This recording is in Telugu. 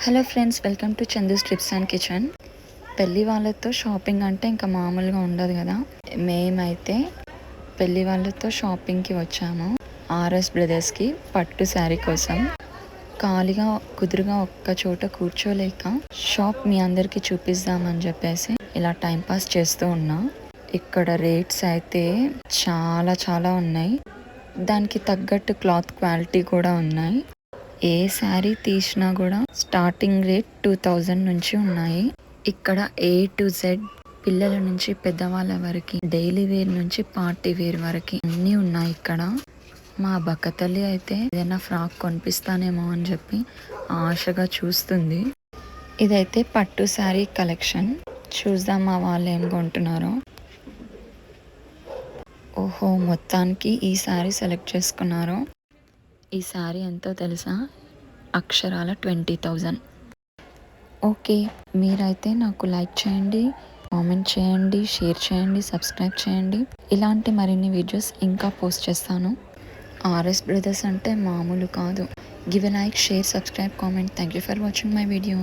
Hello friends, welcome to Chandu's trips and kitchen. పెళ్ళి వాళ్ళతో షాపింగ్ అంటే ఇంకా మామూలుగా ఉండదు కదా. మేమైతే పెళ్ళి వాళ్ళతో షాపింగ్కి వచ్చాము ఆర్ఎస్ బ్రదర్స్కి పట్టు శారీ కోసం. ఖాళీగా కుదురుగా ఒక్క చోట కూర్చోలేక షాప్ మీ అందరికీ చూపిద్దామని చెప్పేసి ఇలా టైంపాస్ చేస్తూ ఉన్నా. ఇక్కడ రేట్స్ అయితే చాలా చాలా ఉన్నాయి, దానికి తగ్గట్టు క్లాత్ క్వాలిటీ కూడా ఉన్నాయి. ఏ శారీ తీసినా కూడా స్టార్టింగ్ రేట్ 2000 నుంచి ఉన్నాయి. ఇక్కడ A to Z, పిల్లల నుంచి పెద్దవాళ్ళ వరకు, డైలీ వేర్ నుంచి పార్టీ వేర్ వరకు అన్నీ ఉన్నాయి ఇక్కడ. మా బక్కతల్లి అయితే ఏదైనా ఫ్రాక్ కొనిపిస్తానేమో అని చెప్పి ఆశగా చూస్తుంది. ఇదైతే పట్టు శారీ కలెక్షన్. చూద్దాం మా వాళ్ళు ఏం కొంటున్నారో. ఓహో, మొత్తానికి ఈ శారీ సెలెక్ట్ చేసుకున్నారు. ఈ శారీ ఎంతో తెలుసా? అక్షరాల 20,000. ఓకే, మీరైతే నాకు లైక్ చేయండి, కామెంట్ చేయండి, షేర్ చేయండి, సబ్స్క్రైబ్ చేయండి. ఇలాంటి మరిన్ని వీడియోస్ ఇంకా పోస్ట్ చేస్తాను. ఆర్ఎస్ బ్రదర్స్ అంటే మామూలు కాదు. Give a like, share, subscribe, comment. Thank you for watching my video.